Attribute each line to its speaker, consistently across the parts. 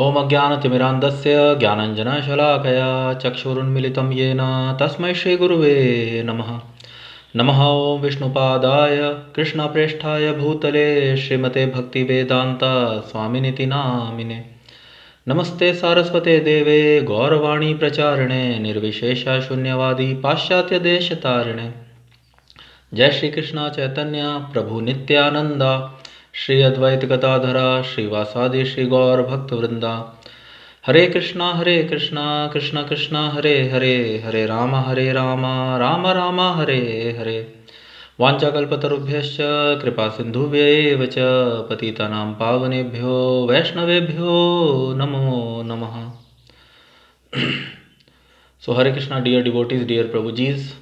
Speaker 1: ॐ अज्ञानतिमिरान्धस्य ज्ञानञ्जनशलाकया चक्षुरुन्मिलितं येन तस्मै श्रीगुरुवे नमः। नमः ॐ विष्णुपादाय कृष्णप्रेष्ठाय भूतले श्रीमते भक्तिवेदान्ता स्वामिनिति नामिने। नमस्ते सारस्वते देवे गौरवाणी प्रचारिणे निर्विशेषशून्यवादी पाश्चात्यदेशतारिणे। जय श्री कृष्ण चैतन्य प्रभु नित्यानंदा श्री अद्वैत गदाधरा श्रीवासादि श्री गौर भक्तवृंदा। हरे कृष्णा कृष्ण कृष्णा हरे हरे, हरे राम राम राम हरे हरे। वाञ्छाकल्पतरुभ्यश्च कृपा सिन्धुभ्यैव च पतितानां पावनेभ्यो वैष्णवेभ्यो नमो नमः। So Hare Krishna, dear devotees, dear Prabhujis.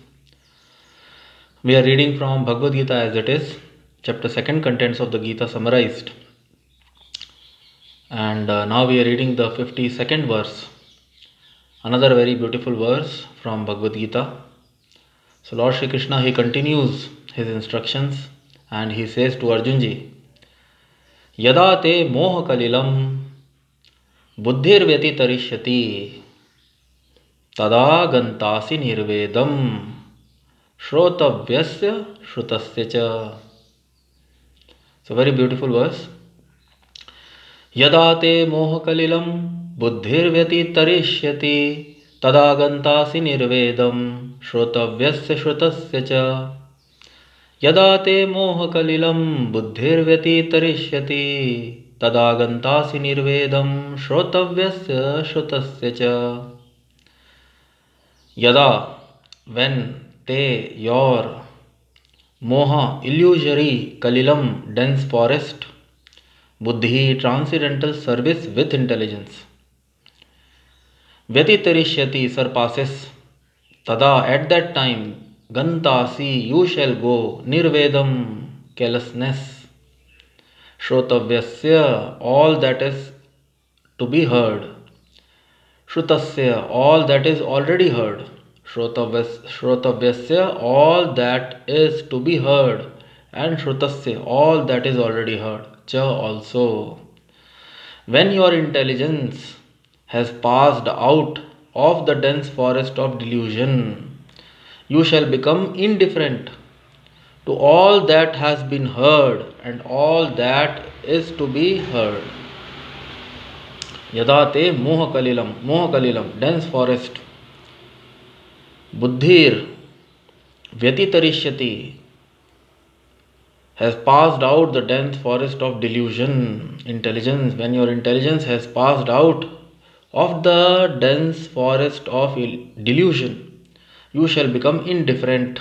Speaker 1: We are reading from Bhagavad Gita as it is, chapter 2, contents of the Gita summarized. And now we are reading the 52nd verse, another very beautiful verse from Bhagavad Gita. So Lord Shri Krishna, he continues his instructions and he says to Arjunji, Yada te moha kalilam buddhir vyatitarishyati tada gantasi nirvedam Shrotavyasya Shrutasya cha. So very beautiful verse. Yada te moha kalilam buddhir vyatitarishyati tada gantasi nirvedam Shrotavyasya Shrutasya cha. Yada te moha kalilam buddhir vyatitarishyati tada gantasi nirvedam Shrotavyasya Shrutasya cha. Yada, when te, your, moha, illusory, kalilam, dense forest, buddhi, transcendental service with intelligence, vyatitarishyati, surpasses, tada, at that time, gantasi, you shall go, nirvedam, carelessness, shrotavyasya, all that is to be heard, shrutasya, all that is already heard, Shrotavyasya, all that is to be heard, and Shrutasya, all that is already heard. Cha also. When your intelligence has passed out of the dense forest of delusion, you shall become indifferent to all that has been heard and all that is to be heard. Yada te moha kalilam, dense forest. Buddhir vyatitarishyati, has passed out the dense forest of delusion. Intelligence, when your intelligence has passed out of the dense forest of delusion, you shall become indifferent.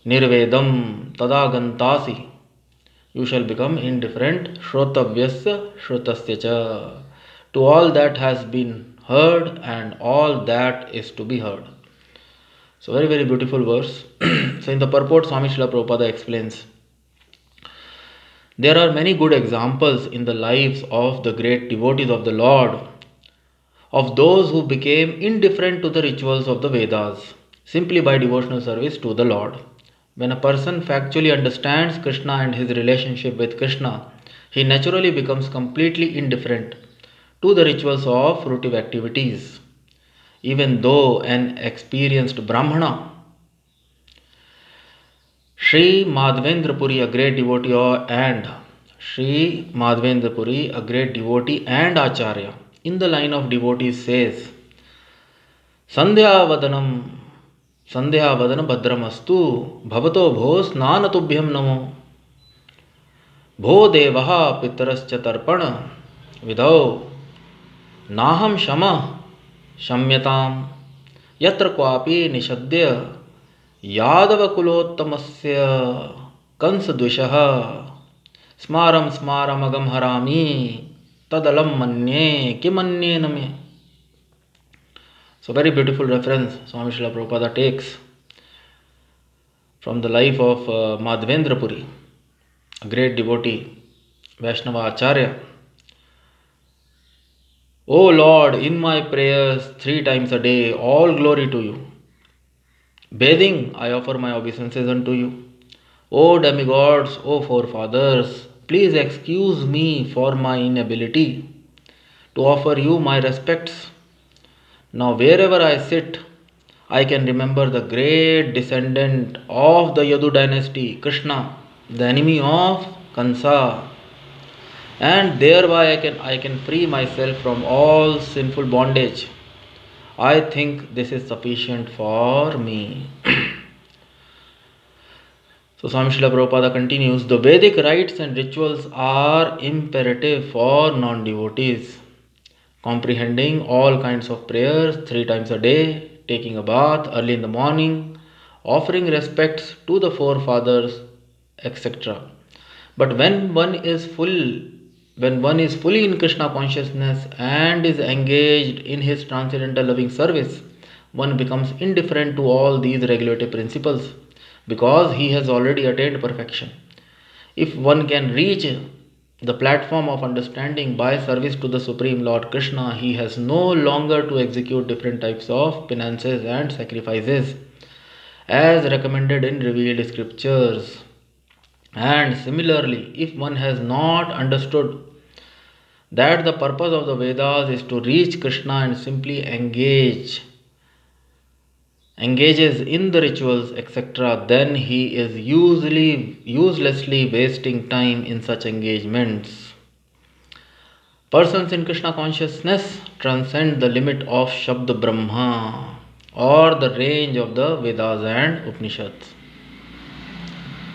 Speaker 1: Nirvedam tadagantasi, you shall become indifferent. Shrotavyasya shrutasya cha, to all that has been heard and all that is to be heard. So very, very beautiful verse. So in the purport, Swami Srila Prabhupada explains, there are many good examples in the lives of the great devotees of the Lord, of those who became indifferent to the rituals of the Vedas, simply by devotional service to the Lord. When a person factually understands Krishna and his relationship with Krishna, he naturally becomes completely indifferent to the rituals of fruitive activities. Even though an experienced Brahmana, Shri Madhvendra Puri, a great devotee, and Shri Madhvendra Puri, a great devotee and Acharya, in the line of devotees says, Sandhya Vadana Bhadramastu Bhavato Bho Snanatubhyam Namo Bho Devaha Pitarascha Tarpana Vidau Naham Shama Shamyatam Yatra Kwapi Nishadya Yadavakulottamasya Kansadvishaha Smaram Agam Harami Tadalam Manye Kimanye Name. So very beautiful reference Swami Srila Prabhupada takes from the life of Madhvendra Puri, a great devotee, Vaishnava Acharya. O Lord, in my prayers 3 times a day, all glory to you. Bathing, I offer my obeisances unto you. O demigods, O forefathers, please excuse me for my inability to offer you my respects. Now, wherever I sit, I can remember the great descendant of the Yadu dynasty, Krishna, the enemy of Kansa, and thereby I can free myself from all sinful bondage. I think this is sufficient for me. So Swami Srila Prabhupada continues, the Vedic rites and rituals are imperative for non-devotees, comprehending all kinds of prayers 3 times a day, taking a bath early in the morning, offering respects to the forefathers, etc. But when one is fully in Krishna consciousness and is engaged in his transcendental loving service, one becomes indifferent to all these regulative principles because he has already attained perfection. If one can reach the platform of understanding by service to the Supreme Lord Krishna, he has no longer to execute different types of penances and sacrifices as recommended in revealed scriptures. And similarly, if one has not understood that the purpose of the Vedas is to reach Krishna and simply engages in the rituals, etc., then he is uselessly wasting time in such engagements. Persons in Krishna consciousness transcend the limit of Shabda Brahma or the range of the Vedas and Upanishads.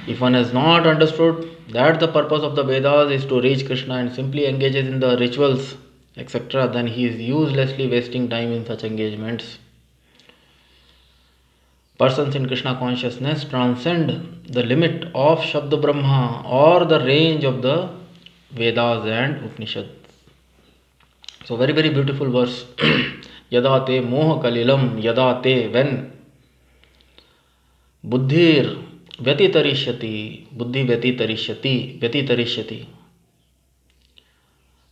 Speaker 1: If one has not understood that the purpose of the Vedas is to reach Krishna and simply engages in the rituals, etc., then he is uselessly wasting time in such engagements. Persons in Krishna consciousness transcend the limit of Shabda Brahma or the range of the Vedas and Upanishads. So very very beautiful verse. Yada te moha kalilam, yada te, when buddhir buddhi vyatitarishyati,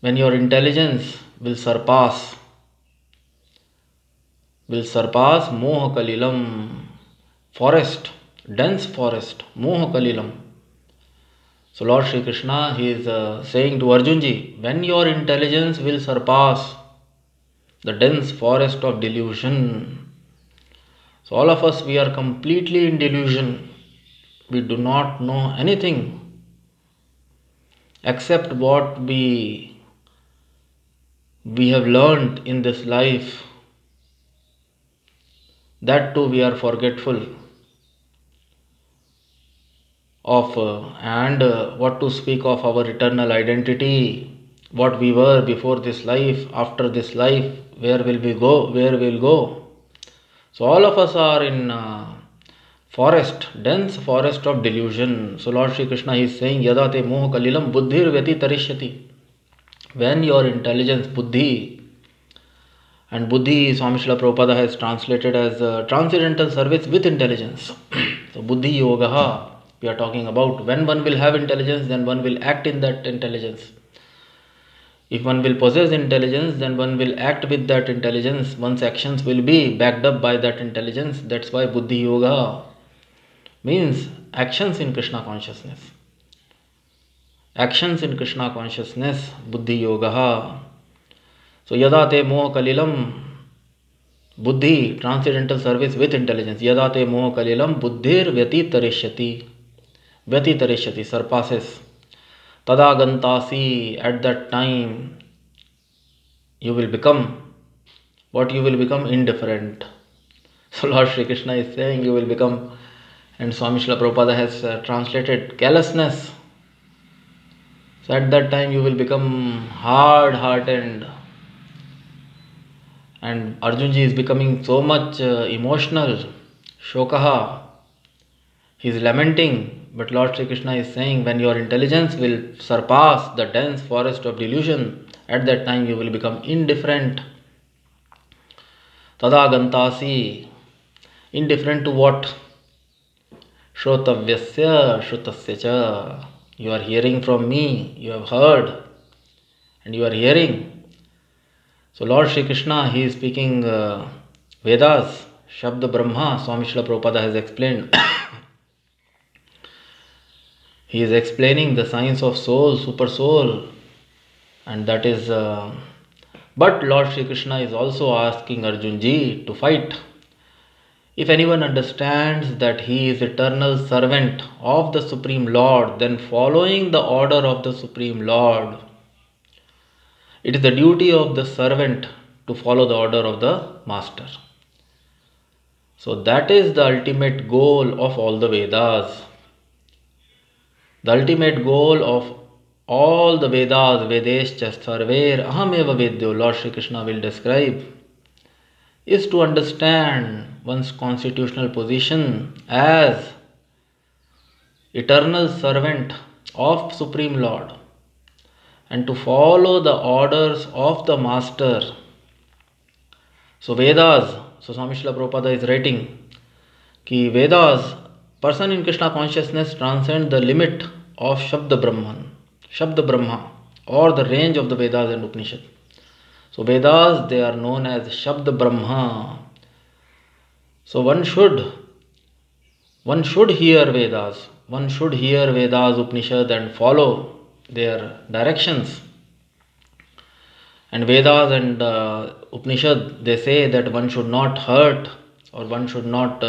Speaker 1: when your intelligence will surpass moha kalilam, forest, dense forest, moha kalilam. So Lord Shri Krishna, he is saying to Arjunji, when your intelligence will surpass the dense forest of delusion. So all of us, we are completely in delusion. We do not know anything except what we have learned in this life. That too we are forgetful of, and what to speak of our eternal identity, what we were before this life, after this life, where will we go, where we'll go. So all of us are in forest, dense forest of delusion. So Lord Shri Krishna is saying, Yada te moha kalilam buddhir vyati tarishyati. When your intelligence, buddhi, and buddhi, Swami Srila Prabhupada has translated as transcendental service with intelligence. So buddhi yoga, we are talking about when one will have intelligence, then one will act in that intelligence. If one will possess intelligence, then one will act with that intelligence. One's actions will be backed up by that intelligence. That's why buddhi yoga means actions in Krishna consciousness. Actions in Krishna consciousness, buddhi yoga. So yada te moha kalilam, buddhi, transcendental service with intelligence. Yada te moha kalilam buddhir vyatitarishyati, surpasses. Tada gantasi, at that time you will become, what you will become? Indifferent. So Lord Shri Krishna is saying you will become, and Swami Srila Prabhupada has translated callousness. So at that time you will become hard-hearted. And Arjunji is becoming so much emotional. Shokaha. He is lamenting. But Lord Shri Krishna is saying, when your intelligence will surpass the dense forest of delusion, at that time you will become indifferent. Tada gantasi. Indifferent to what? Shrotavyasya shrutasya cha. You are hearing from me. You have heard. And you are hearing. So Lord Shri Krishna, he is speaking Vedas, Shabda Brahma. Swami Srila Prabhupada has explained. He is explaining the science of soul, super soul, and that is But Lord Shri Krishna is also asking Arjun ji to fight. If anyone understands that he is eternal servant of the Supreme Lord, then following the order of the Supreme Lord, it is the duty of the servant to follow the order of the Master. So that is the ultimate goal of all the Vedas. The ultimate goal of all the Vedas, Vedescha Sarver Ahameva Vedyo, Lord Shri Krishna will describe, is to understand one's constitutional position as eternal servant of Supreme Lord and to follow the orders of the Master. So Vedas, so Swami Srila Prabhupada is writing कि Vedas, person in Krishna consciousness transcend the limit of Shabda Brahma or the range of the Vedas and Upanishad. So Vedas, they are known as Shabda Brahma. So one should hear Vedas, Upanishad and follow their directions. And Vedas and Upanishad, they say that one should not hurt or one should not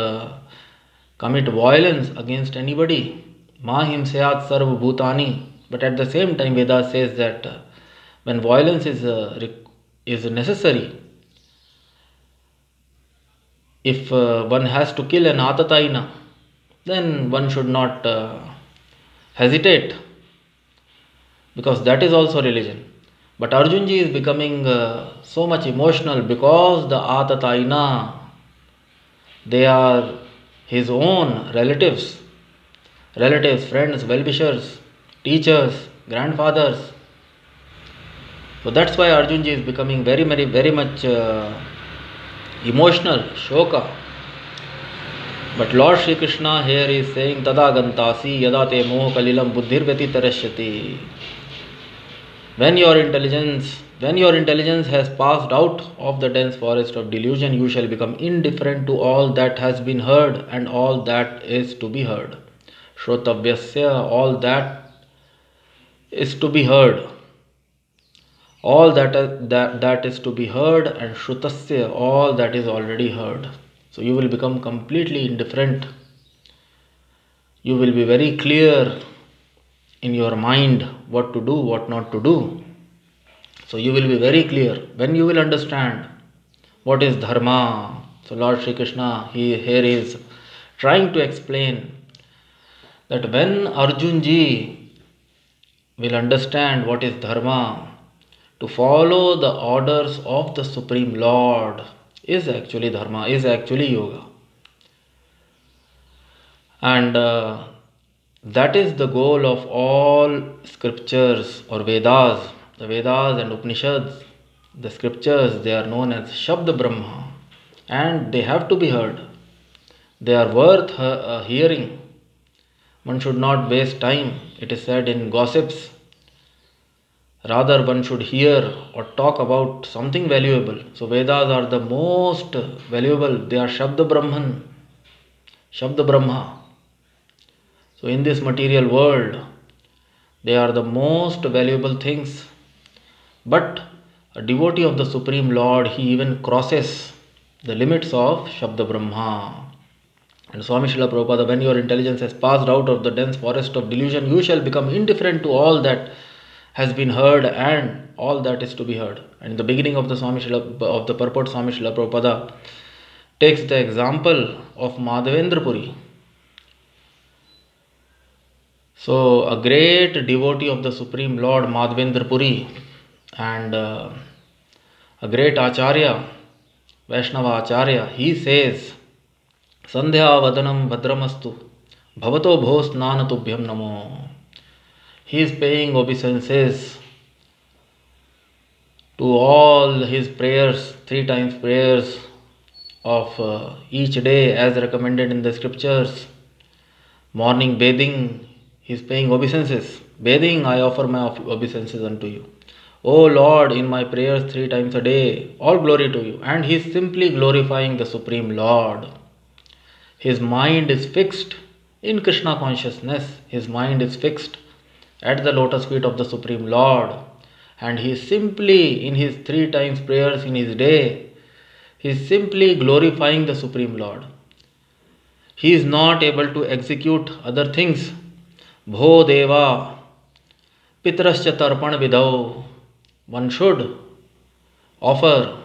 Speaker 1: commit violence against anybody. Ma himsayat sarva bhutani. But at the same time, Vedas says that when violence is necessary, if one has to kill an atataina, then one should not hesitate, because that is also religion. But Arjunji is becoming so much emotional because the atataina, they are his own relatives, friends, well-wishers, teachers, grandfathers. So that's why Arjunji is becoming very, very, very much emotional, shoka. But Lord Shri Krishna here is saying, Tada gantasi yada te moh kalilam buddhir vyati tarashyati. When your intelligence has passed out of the dense forest of delusion, you shall become indifferent to all that has been heard and all that is to be heard. Shrotavyasya, all that is to be heard. All that is to be heard, and Shrutasya, all that is already heard. So you will become completely indifferent. You will be very clear in your mind what to do, what not to do. So you will be very clear when you will understand what is dharma. So Lord Shri Krishna, here is trying to explain that when Arjun ji will understand what is dharma, to follow the orders of the Supreme Lord is actually dharma, is actually yoga. And that is the goal of all scriptures or Vedas. The Vedas and Upanishads, the scriptures, they are known as Shabda Brahma, and they have to be heard. They are worth hearing. One should not waste time. It is said in gossips. Rather, one should hear or talk about something valuable. So Vedas are the most valuable. They are Shabda Brahman, Shabda Brahma. So in this material world, they are the most valuable things. But a devotee of the Supreme Lord, he even crosses the limits of Shabda Brahma. And Swami Srila Prabhupada, when your intelligence has passed out of the dense forest of delusion, you shall become indifferent to all that has been heard and all that is to be heard. And in the beginning of the purport, Swami Srila Prabhupada takes the example of Madhvendra Puri. So a great devotee of the Supreme Lord, Madhvendra Puri, and a great Acharya, Vaishnava Acharya, he says, Sandhya vadanam bhadramastu bhavato bhos nanatubhyam namo. He is paying obeisances to all his prayers, 3 times prayers of each day as recommended in the scriptures. Morning bathing, he is paying obeisances. Bathing, I offer my obeisances unto you. O Lord, in my prayers 3 times a day, all glory to you. And he is simply glorifying the Supreme Lord. His mind is fixed in Krishna consciousness. His mind is fixed at the lotus feet of the Supreme Lord. and he is simply in his 3 times prayers in his day, he is simply glorifying the Supreme Lord. He is not able to execute other things. Bho Deva Pitrascha Tarpan Vidau. One should offer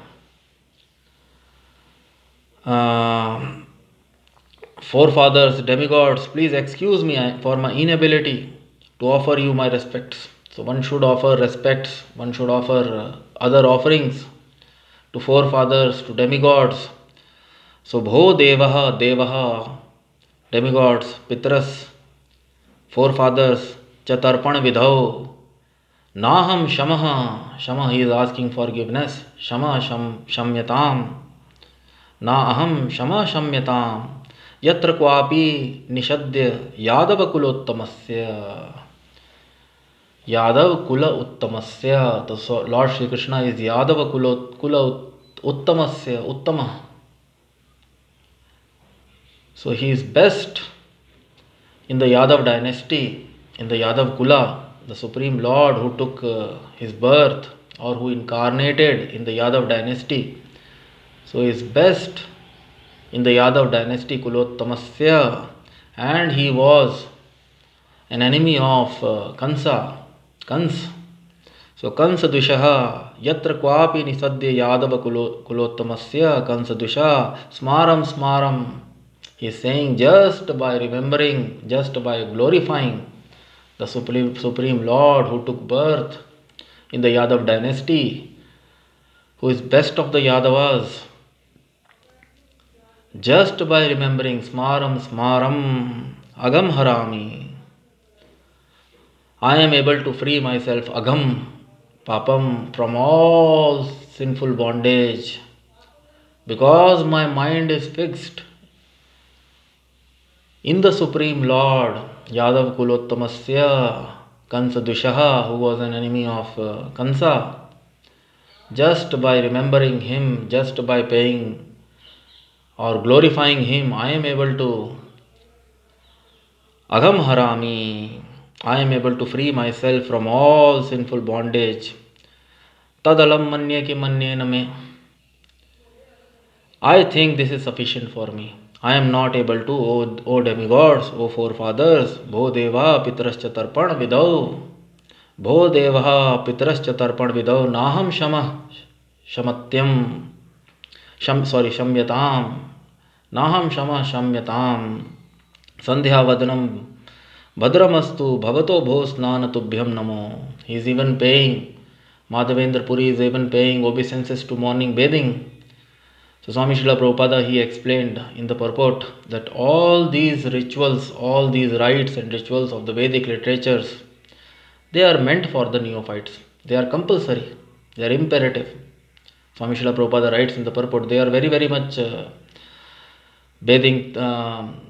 Speaker 1: forefathers, demigods, please excuse me for my inability to offer you my respects. So one should offer respects, one should offer other offerings to forefathers, to demigods. So Bho Devaha, Devaha, demigods, Pitras, forefathers, Chatarpan Vidhau, Naham Shamaha, Shama, he is asking forgiveness, Shama Shamyatam, Na aham Shama Shamyatam, Yatra Kwapi Nishadya Yadava Kulottamasya. Yadav Kula Uttamasya. The Lord Shri Krishna is Yadava Kula Uttamasya, Uttama. So he is best in the Yadav dynasty, in the Yadav Kula, the Supreme Lord who took his birth or who incarnated in the Yadav dynasty. So he is best in the Yadav dynasty, Kulottamasya, and he was an enemy of Kans. So Kansa Dushaha, Yatra Kwapi Nisadya Yadava Kulottamasya, Kansa Dusha, Smaram. He is saying just by remembering, just by glorifying the Supreme Lord who took birth in the Yadav dynasty, who is best of the Yadavas, just by remembering Smaram, Agam Harami, I am able to free myself, Agam, Papam, from all sinful bondage, because my mind is fixed in the Supreme Lord, Yadav Kulottamasya, Kansa Dushaha, who was an enemy of Kansa. Just by remembering him, just by paying or glorifying him, I am able to Agam Harami, I am able to free myself from all sinful bondage. Tadalam manye ki manye name. I think this is sufficient for me. I am not able to, O demigods, O forefathers, Bho Deva Pitrascha Tarpan Vidau, Bho Deva Pitrascha Tarpan Vidau, Naham Shamyatam, Naham Shamyatam, Sandhya Vadanam Bhadramastu Bhavato Bho Snana Tubhyam Namo. He is even paying, Madhvendra Puri is even paying obeisances to morning bathing. So Swami Srila Prabhupada, he explained in the purport that all these rituals, all these rites and rituals of the Vedic literatures, they are meant for the neophytes. They are compulsory. They are imperative. Swami Srila Prabhupada writes in the purport, they are very, very much bathing,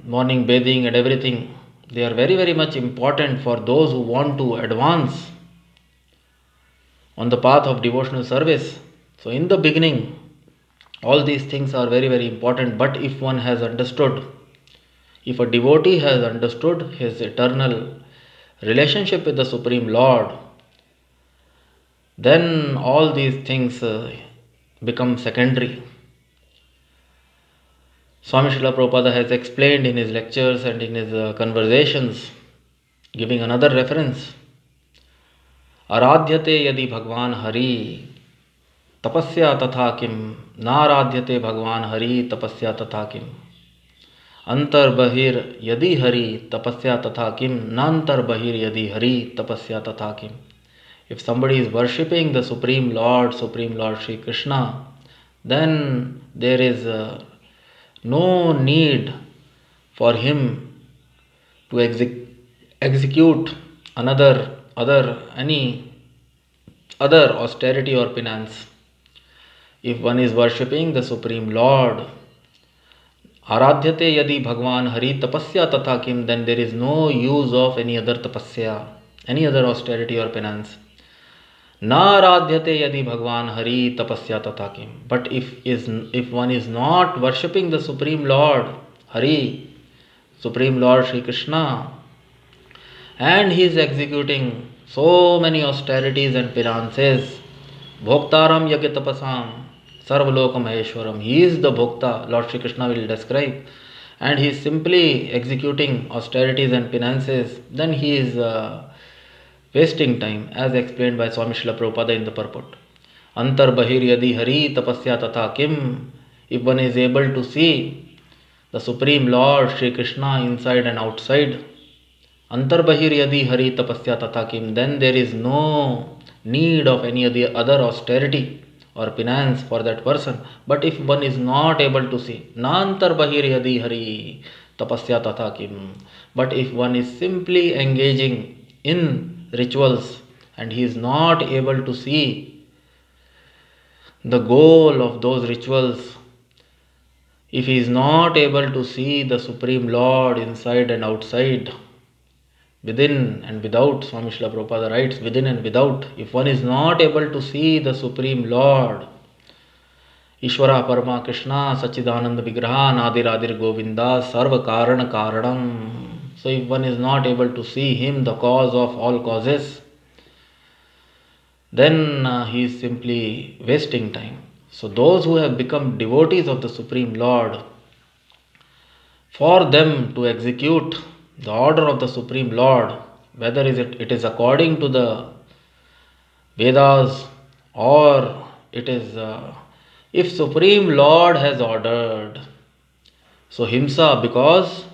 Speaker 1: morning bathing and everything. They are very, very much important for those who want to advance on the path of devotional service. So in the beginning, all these things are very, very important. But if one has understood, if a devotee has understood his eternal relationship with the Supreme Lord, then all these things become secondary. Swami Srila Prabhupada has explained in his lectures and in his conversations, giving another reference. Aradhyate yadi Bhagwan Hari tapasya tatha kim, naradhyate Bhagwan Hari tapasya tatha kim. Antar bahir yadi Hari tapasya tatha kim, nantar bahir yadi Hari tapasya tatha kim. If somebody is worshipping the Supreme Lord Shri Krishna, then there is no need for him to execute any other austerity or penance. If one is worshipping the Supreme Lord, Aradhyate yadi Bhagwan Hari tapasya tatha kim, then there is no use of any other tapasya, any other austerity or penance. Na radhyate yadi Bhagwan Hari tapasya tatha kim. But if one is not worshipping the Supreme Lord Hari, Supreme Lord Shri Krishna, and he is executing So many austerities and penances. Bhoktaram yagya tapasam sarvaloka maheshwaram. He is the Bhokta, Lord Shri Krishna will describe. And he is simply executing austerities and penances. Then he is wasting time, as explained by Swami Srila Prabhupada in the purport. Antar bahir yadi hari tapasya tatha kim. If one is able to see the Supreme Lord Shri Krishna inside and outside, antar bahir yadi hari tapasya tatha kim, then there is no need of any other austerity or penance for that person. But if one is not able to see, nantar bahir yadi hari tapasya tatha kim, but if one is simply engaging in rituals and he is not able to see the goal of those rituals, if he is not able to see the Supreme Lord inside and outside, within and without, Swami Srila Prabhupada writes, within and without, if one is not able to see the Supreme Lord, Ishvara Parama Krishna Sachidananda Vigraha Nadiradir Govinda Sarva Karana Karanam. So if one is not able to see him, the cause of all causes, then he is simply wasting time. So those who have become devotees of the Supreme Lord, for them to execute the order of the Supreme Lord, whether it is according to the Vedas or it is if Supreme Lord has ordered, so because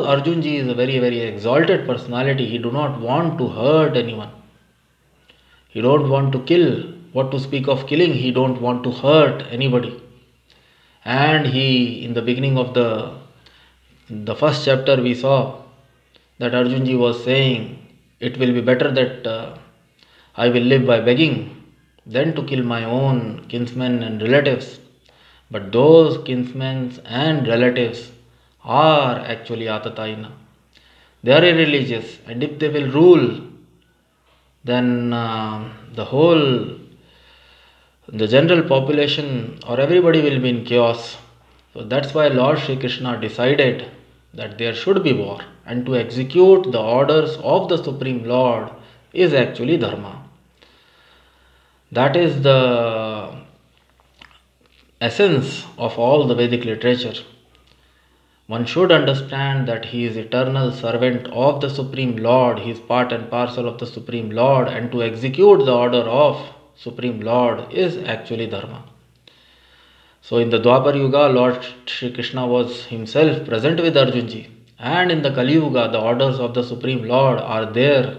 Speaker 1: Arjun ji is a very very exalted personality, he do not want to hurt anyone. He don't want to kill. What to speak of killing? He don't want to hurt anybody. And he, in the beginning of the first chapter, we saw that Arjun ji was saying, it will be better that I will live by begging than to kill my own kinsmen and relatives. But those kinsmen and relatives are actually Atataina. They are irreligious, and if they will rule, then the general population or everybody will be in chaos. So that's why Lord Shri Krishna decided that there should be war, and to execute the orders of the Supreme Lord is actually dharma. That is the essence of all the Vedic literature. One should understand that he is eternal servant of the Supreme Lord, he is part and parcel of the Supreme Lord, and to execute the order of Supreme Lord is actually dharma. So in the Dwapar Yuga, Lord Shri Krishna was himself present with Arjun ji, and in the Kali Yuga, the orders of the Supreme Lord are there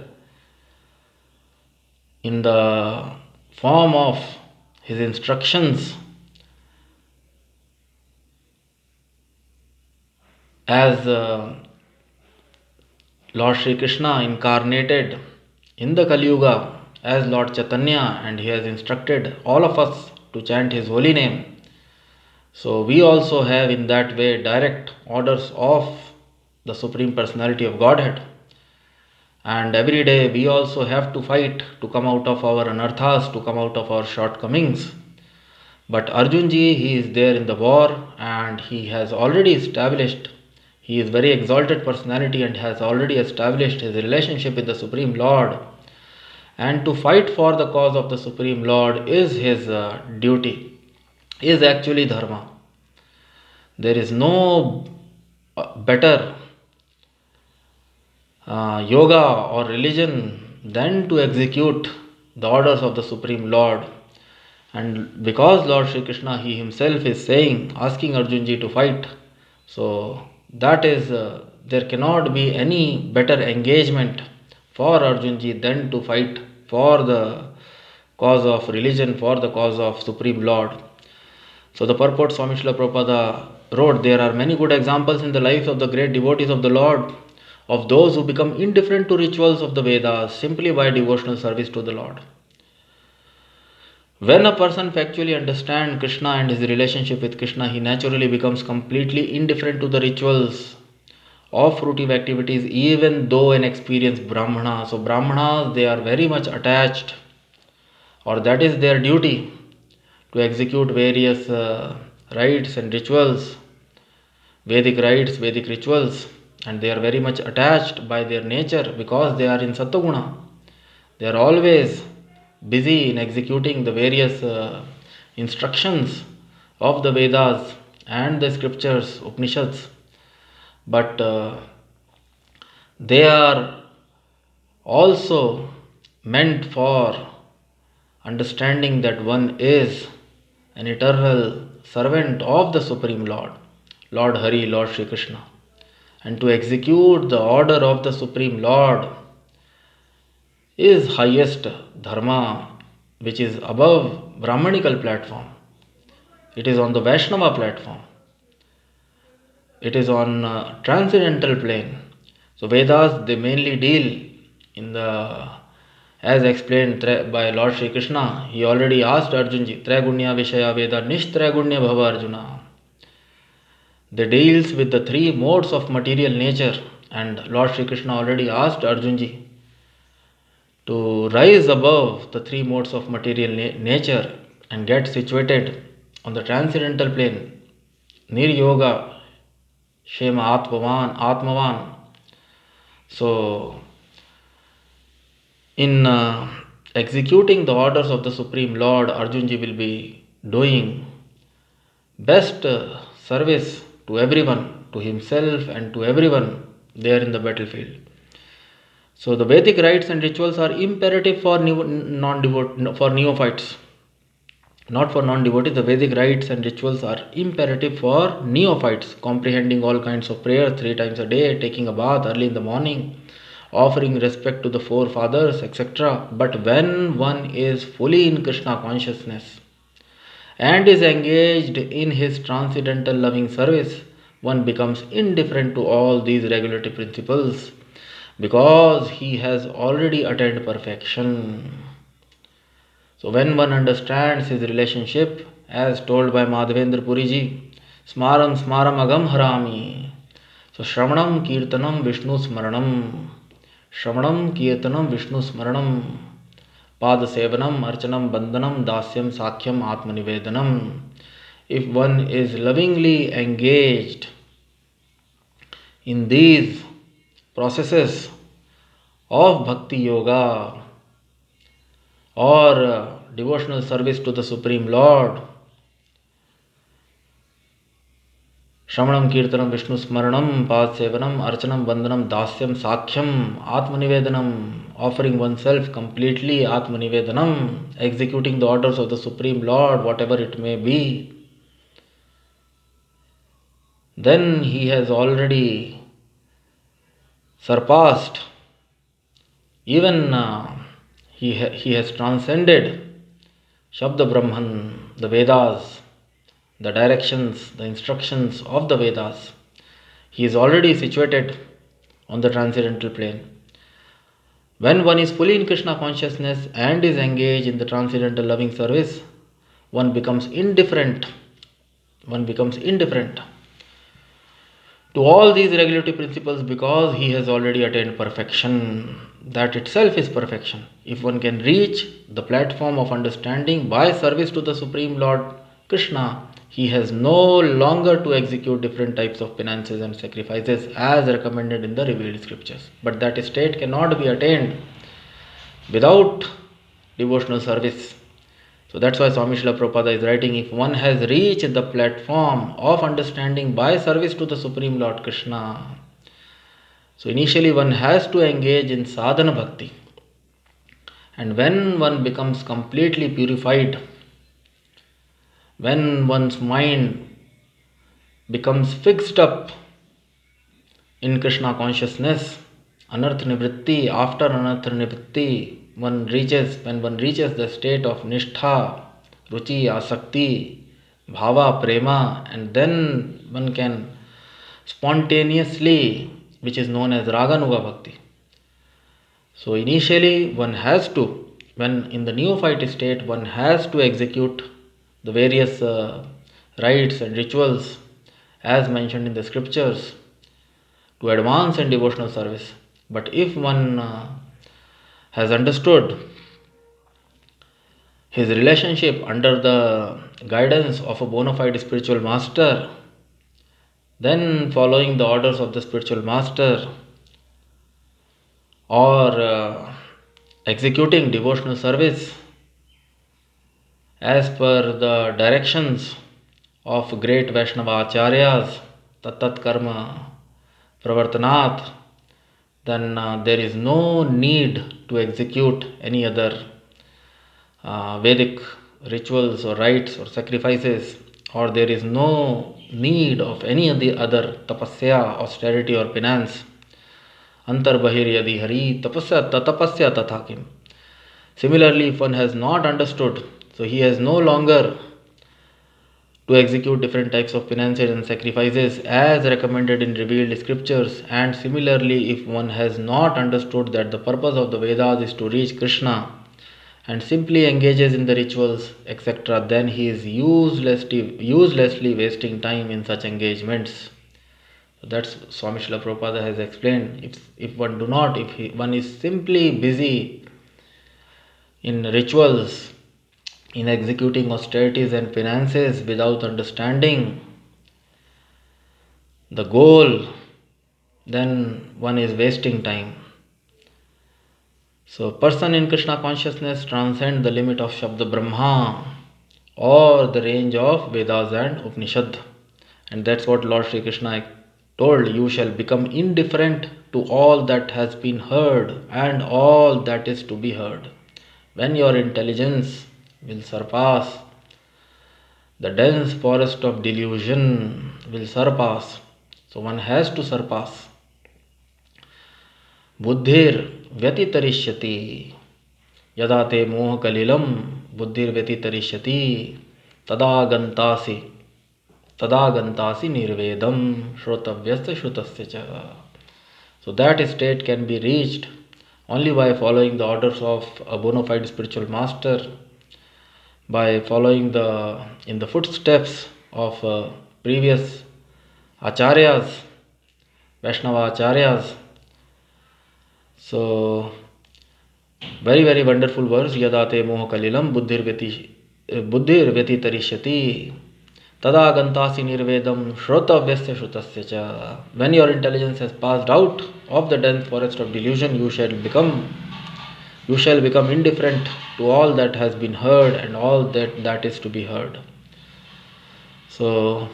Speaker 1: in the form of his instructions as Lord Shri Krishna incarnated in the Kali Yuga as Lord Chaitanya, and he has instructed all of us to chant his holy name. So we also have in that way direct orders of the Supreme Personality of Godhead. And every day we also have to fight to come out of our anarthas, to come out of our shortcomings. But Arjun ji, he is there in the war, and he has already established, he is very exalted personality and has already established his relationship with the Supreme Lord. And to fight for the cause of the Supreme Lord is his duty, is actually dharma. There is no better yoga or religion than to execute the orders of the Supreme Lord. And because Lord Shri Krishna, he himself is saying, asking Arjun ji to fight, so that is, there cannot be any better engagement for Arjun ji than to fight for the cause of religion, for the cause of Supreme Lord. So the purport Swami Srila Prabhupada wrote, there are many good examples in the lives of the great devotees of the Lord, of those who become indifferent to rituals of the Vedas simply by devotional service to the Lord. When a person factually understands Krishna and his relationship with Krishna, he naturally becomes completely indifferent to the rituals of fruitive activities, even though an experienced Brahmana. So Brahmanas, they are very much attached, or that is their duty, to execute various rites and rituals, Vedic rites, Vedic rituals. and they are very much attached by their nature because they are in Sattva-guna. They are always busy in executing the various instructions of the Vedas and the scriptures, Upanishads, but they are also meant for understanding that one is an eternal servant of the Supreme Lord, Lord Hari, Lord Shri Krishna, and to execute the order of the Supreme Lord is highest dharma, which is above Brahmanical platform. It is on the Vaishnava platform. It is on transcendental plane. So Vedas, they mainly deal in the, as explained by Lord Shri Krishna. He already asked Arjunji, Traigunya Vishaya Veda Nishtraigunya Bhava Arjuna. They deals with the three modes of material nature, and Lord Shri Krishna already asked Arjunji to rise above the three modes of material nature and get situated on the transcendental plane. Niryoga Shema Atmavan. So, in executing the orders of the Supreme Lord, Arjunji will be doing best service to everyone, to himself and to everyone there in the battlefield. So the Vedic rites and rituals are imperative for neophytes. Not for non-devotees, the Vedic rites and rituals are imperative for neophytes, comprehending all kinds of prayers 3 times a day, taking a bath early in the morning, offering respect to the forefathers, etc. But when one is fully in Krishna consciousness and is engaged in his transcendental loving service, one becomes indifferent to all these regulatory principles because he has already attained perfection. So when one understands his relationship, as told by Madhvendra Puri ji, Smaram Smaram Agam Harami. So Shravanam Kirtanam Vishnu Smaranam. Shravanam Kirtanam Vishnu Smaranam. Pada Sevanam Archanam Bandhanam Dasyam Sakhyam Atmanivedanam. If one is lovingly engaged in these processes of Bhakti Yoga or devotional service to the Supreme Lord, Shravanam Kirtanam Vishnu Smaranam Pad Sevanam Archanam Bandhanam Dasyam Sakhyam Atmanivedanam, offering oneself completely Atmanivedanam, executing the orders of the Supreme Lord, whatever it may be, then he has already surpassed, even he has transcended Shabda Brahman, the Vedas, the directions, the instructions of the Vedas. He is already situated on the transcendental plane. When one is fully in Krishna consciousness and is engaged in the transcendental loving service, one becomes indifferent. One becomes indifferent to all these regulatory principles because he has already attained perfection. That itself is perfection. If one can reach the platform of understanding by service to the Supreme Lord Krishna, he has no longer to execute different types of penances and sacrifices as recommended in the revealed scriptures. But that state cannot be attained without devotional service. So that's why Swami Srila Prabhupada is writing, if one has reached the platform of understanding by service to the Supreme Lord Krishna, so initially one has to engage in sadhana bhakti. And when one becomes completely purified, when one's mind becomes fixed up in Krishna consciousness, anartha nivritti, after anartha nivritti, when one reaches the state of nishtha, ruchi, asakti, bhava, prema, and then one can spontaneously, which is known as raganuga bhakti. So initially one has to, when in the neophyte state, one has to execute the various rites and rituals as mentioned in the scriptures to advance in devotional service. But if one has understood his relationship under the guidance of a bona fide spiritual master, then following the orders of the spiritual master, or executing devotional service as per the directions of great Vaishnava Acharyas, Tat Karma Pravartanat, then there is no need to execute any other Vedic rituals or rites or sacrifices, or there is no need of any of the other tapasya, austerity or penance. Antar bahir yadi hari tapasya tathakim. Similarly, if one has not understood, so he has no longer to execute different types of penances and sacrifices as recommended in revealed scriptures. And similarly, if one has not understood that the purpose of the Vedas is to reach Krishna and simply engages in the rituals, etc., then he is uselessly wasting time in such engagements. So that's Swami Srila Prabhupada has explained. If one is simply busy in rituals, in executing austerities and penances without understanding the goal, then one is wasting time. So, person in Krishna consciousness transcends the limit of Shabda Brahma or the range of Vedas and Upanishad. And that's what Lord Shri Krishna told: you shall become indifferent to all that has been heard and all that is to be heard. When your intelligence will surpass the dense forest of delusion, will surpass. So one has to surpass. Buddhir vyatitarishyati yada te moha kalilam buddhir vyatitarishyati tadagantasi nirvedam shrotavyasya shrutasya cha. So that state can be reached only by following the orders of a bona fide spiritual master, by following in the footsteps of previous Acharyas, Vaishnava Acharyas. So, very, very wonderful verse. Yadate moha kalilam buddhir vyati tarishyati tada gantasi nirvedam shrotavyasya shrutasya cha. When your intelligence has passed out of the dense forest of delusion, you shall become indifferent to all that has been heard and all that is to be heard. So,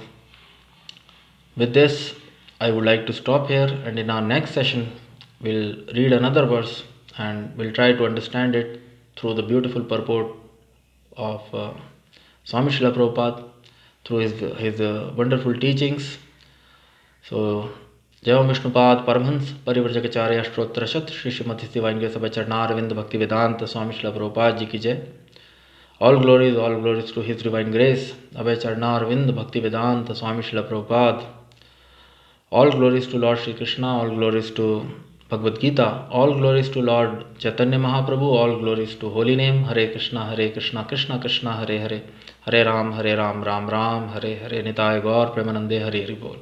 Speaker 1: with this, I would like to stop here, and in our next session, we'll read another verse and we'll try to understand it through the beautiful purport of Swami Srila Prabhupada, through his wonderful teachings. So, Jai Vishnupad Paramhans Parivrajak Acharya Shtotra Shat Shri Srimati Divine Grace of Charnarvinda Bhaktivedanta Swami Srila Prabhupada Ji ki Jai. All glories to His Divine Grace, Abhay Charnarvinda Bhaktivedanta Swami Srila Prabhupada. All glories to Lord Shri Krishna, all glories to Bhagavad Gita, all glories to Lord Chaitanya Mahaprabhu, all glories to Holy Name, Hare Krishna, Krishna Krishna, Hare Hare, Hare Ram, Ram Ram, Hare Hare, Nitai Gaur, Premanande, Hare Hare Bol.